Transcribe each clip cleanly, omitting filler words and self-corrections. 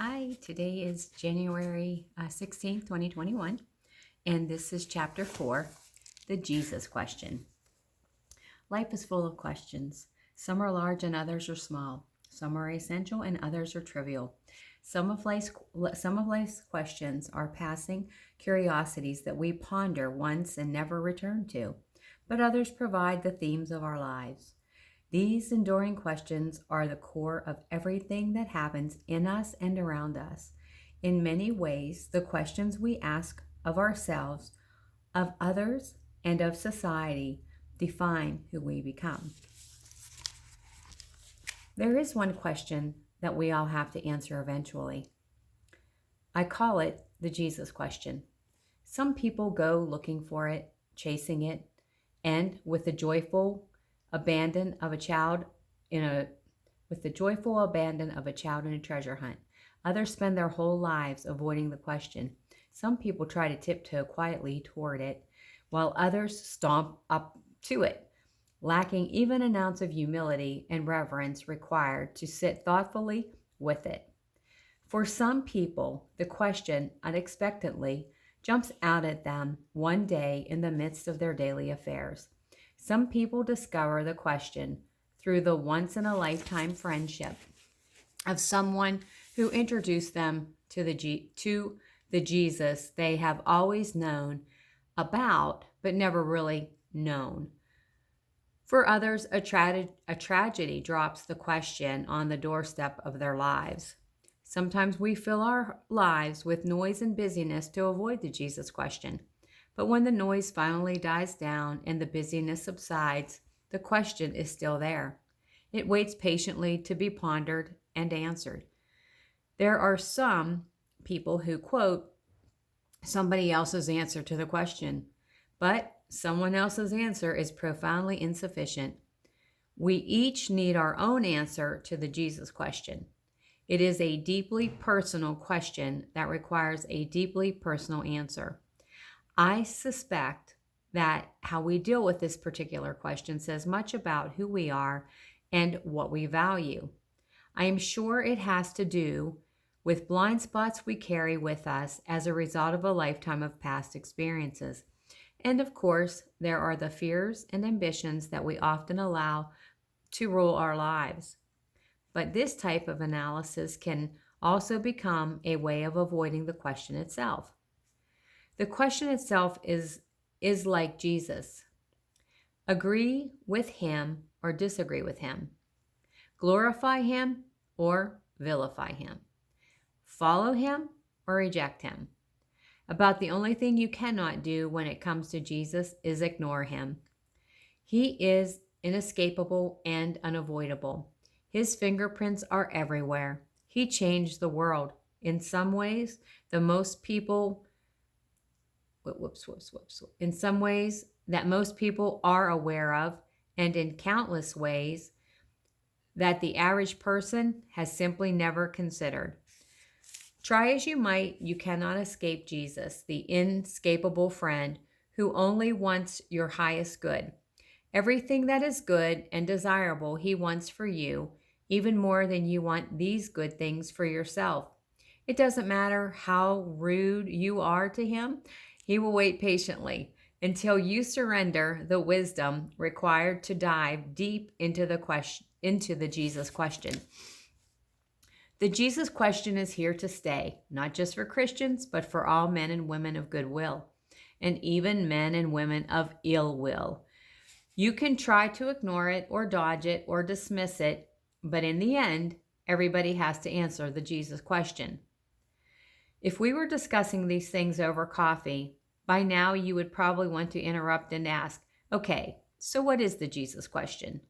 Hi, today is January 16th, 2021, and this is chapter 4, the Jesus question. Life is full of questions. Some are large and others are small. Some are essential and others are trivial. Some of life's questions are passing curiosities that we ponder once and never return to, but others provide the themes of our lives. These enduring questions are the core of everything that happens in us and around us. In many ways, the questions we ask of ourselves, of others, and of society define who we become. There is one question that we all have to answer eventually. I call it the Jesus question. Some people go looking for it, chasing it, and abandon of a child in a with the joyful abandon of a child in a treasure hunt. Others spend their whole lives avoiding the question. Some people try to tiptoe quietly toward it, while others stomp up to it, lacking even an ounce of humility and reverence required to sit thoughtfully with it. For some people, the question unexpectedly jumps out at them one day in the midst of their daily affairs. Some people discover the question through the once in a lifetime friendship of someone who introduced them to the Jesus they have always known about but never really known. For others, a tragedy drops the question on the doorstep of their lives. Sometimes we fill our lives with noise and busyness to avoid the Jesus question. But when the noise finally dies down and the busyness subsides, the question is still there. It waits patiently to be pondered and answered. There are some people who quote somebody else's answer to the question, but someone else's answer is profoundly insufficient. We each need our own answer to the Jesus question. It is a deeply personal question that requires a deeply personal answer. I suspect that how we deal with this particular question says much about who we are and what we value. I am sure it has to do with blind spots we carry with us as a result of a lifetime of past experiences. And of course, there are the fears and ambitions that we often allow to rule our lives. But this type of analysis can also become a way of avoiding the question itself. The question itself is like Jesus. Agree with him or disagree with him. Glorify him or vilify him. Follow him or reject him. About the only thing you cannot do when it comes to Jesus is ignore him. He is inescapable and unavoidable. His fingerprints are everywhere. He changed the world. In some ways, in some ways that most people are aware of, and in countless ways that the average person has simply never considered. Try as you might, you cannot escape Jesus, the inescapable friend who only wants your highest good. Everything that is good and desirable he wants for you, even more than you want these good things for yourself. It doesn't matter how rude you are to him, he will wait patiently until you surrender the wisdom required to dive deep into the Jesus question. The Jesus question is here to stay, not just for Christians, but for all men and women of goodwill, and even men and women of ill will. You can try to ignore it or dodge it or dismiss it, but in the end, everybody has to answer the Jesus question. If we were discussing these things over coffee, by now you would probably want to interrupt and ask, okay, so what is the Jesus question?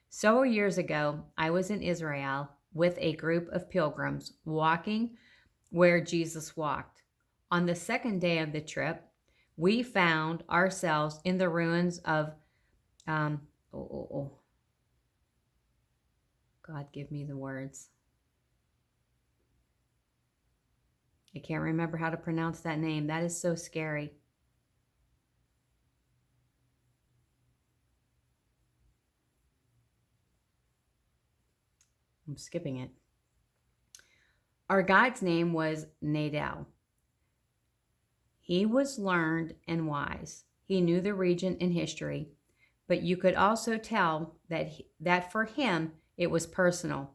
Several years ago, I was in Israel with a group of pilgrims walking where Jesus walked. On the second day of the trip, we found ourselves in the ruins of God, give me the words. I can't remember how to pronounce that name. That is so scary. I'm skipping it. Our guide's name was Nadel. He was learned and wise. He knew the region and history, but you could also tell that for him it was personal.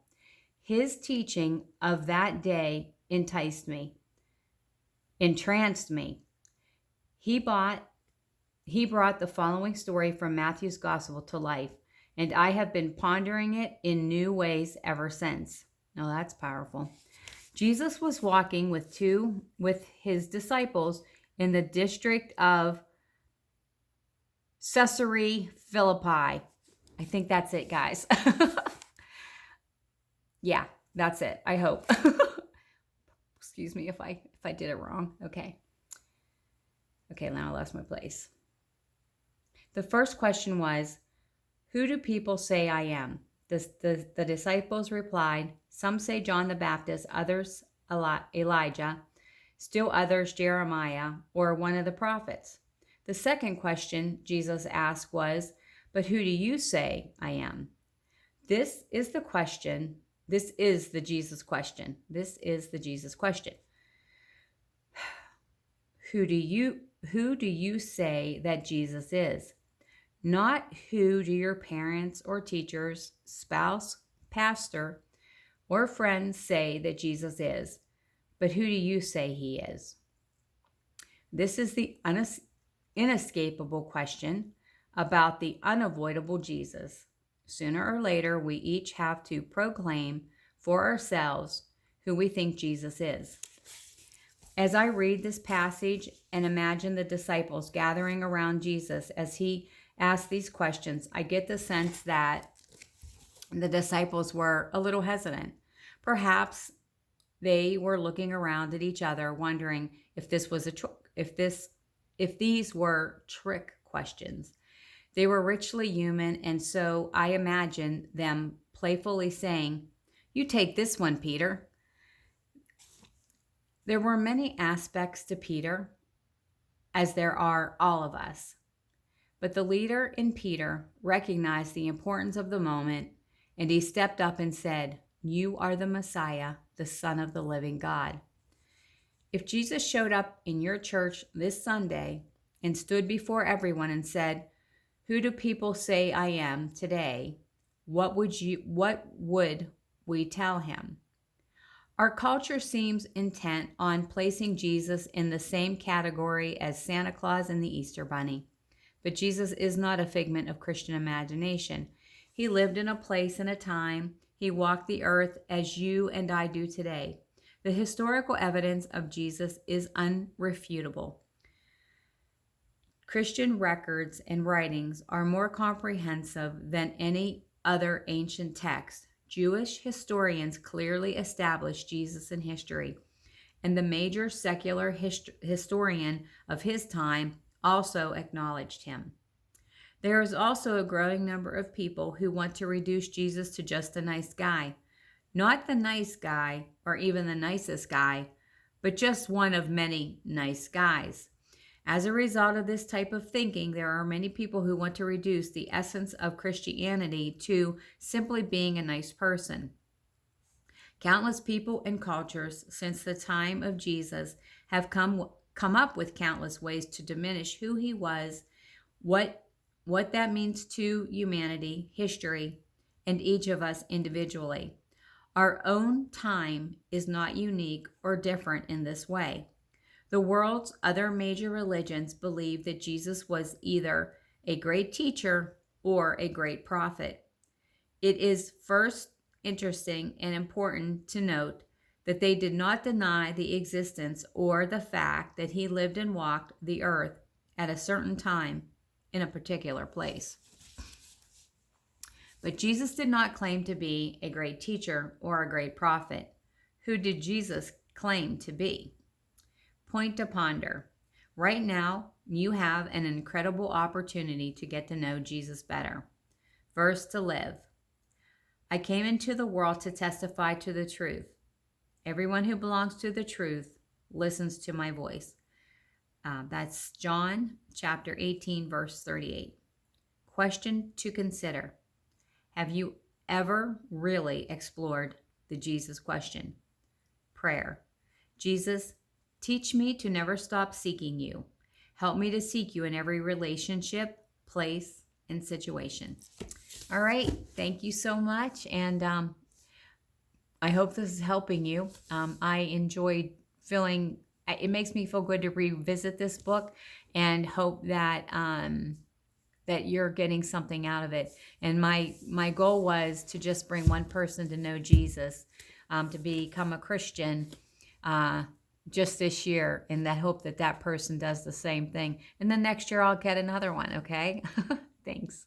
His teaching of that day entranced me. He brought the following story from Matthew's Gospel to life, and I have been pondering it in new ways ever since. Now that's powerful. Jesus was walking with his disciples in the district of Caesarea Philippi. I think that's it, guys. Yeah, that's it. I hope. Excuse me if I did it wrong. Okay. Okay, now I lost my place. The first question was, who do people say I am? The disciples replied, some say John the Baptist, others Elijah, still others Jeremiah, or one of the prophets. The second question Jesus asked was, but who do you say I am? This is the question. This is the Jesus question. This is the Jesus question. Who do you say that Jesus is? Not who do your parents or teachers, spouse, pastor, or friends say that Jesus is, but who do you say he is? This is the inescapable question about the unavoidable Jesus. Sooner or later, we each have to proclaim for ourselves who we think Jesus is. As I read this passage and imagine the disciples gathering around Jesus as he asked these questions, I get the sense that the disciples were a little hesitant. Perhaps they were looking around at each other, wondering if these were trick questions. They were richly human, and so I imagine them playfully saying, "You take this one, Peter." There were many aspects to Peter, as there are all of us. But the leader in Peter recognized the importance of the moment, and he stepped up and said, "You are the Messiah, the Son of the living God." If Jesus showed up in your church this Sunday and stood before everyone and said, "Who do people say I am today?" What would we tell him? Our culture seems intent on placing Jesus in the same category as Santa Claus and the Easter Bunny. But Jesus is not a figment of Christian imagination. He lived in a place and a time. He walked the earth as you and I do today. The historical evidence of Jesus is unrefutable. Christian records and writings are more comprehensive than any other ancient text. Jewish historians clearly established Jesus in history, and the major secular historian of his time also acknowledged him. There is also a growing number of people who want to reduce Jesus to just a nice guy. Not the nice guy or even the nicest guy, but just one of many nice guys. As a result of this type of thinking, there are many people who want to reduce the essence of Christianity to simply being a nice person. Countless people and cultures since the time of Jesus have come up with countless ways to diminish who he was, what that means to humanity, history, and each of us individually. Our own time is not unique or different in this way. The world's other major religions believe that Jesus was either a great teacher or a great prophet. It is first interesting and important to note that they did not deny the existence or the fact that he lived and walked the earth at a certain time in a particular place. But Jesus did not claim to be a great teacher or a great prophet. Who did Jesus claim to be? Point to ponder. Right now, you have an incredible opportunity to get to know Jesus better. Verse to live. I came into the world to testify to the truth. Everyone who belongs to the truth listens to my voice. That's John chapter 18, verse 38. Question to consider. Have you ever really explored the Jesus question? prayer. Jesus, teach me to never stop seeking you. Help me to seek you in every relationship, place, and situation. All right. Thank you so much. And I hope this is helping you. I enjoyed feeling, it makes me feel good to revisit this book and hope that that you're getting something out of it. And my goal was to just bring one person to know Jesus, to become a Christian just this year, and that hope that that person does the same thing. And then next year I'll get another one, okay? Thanks.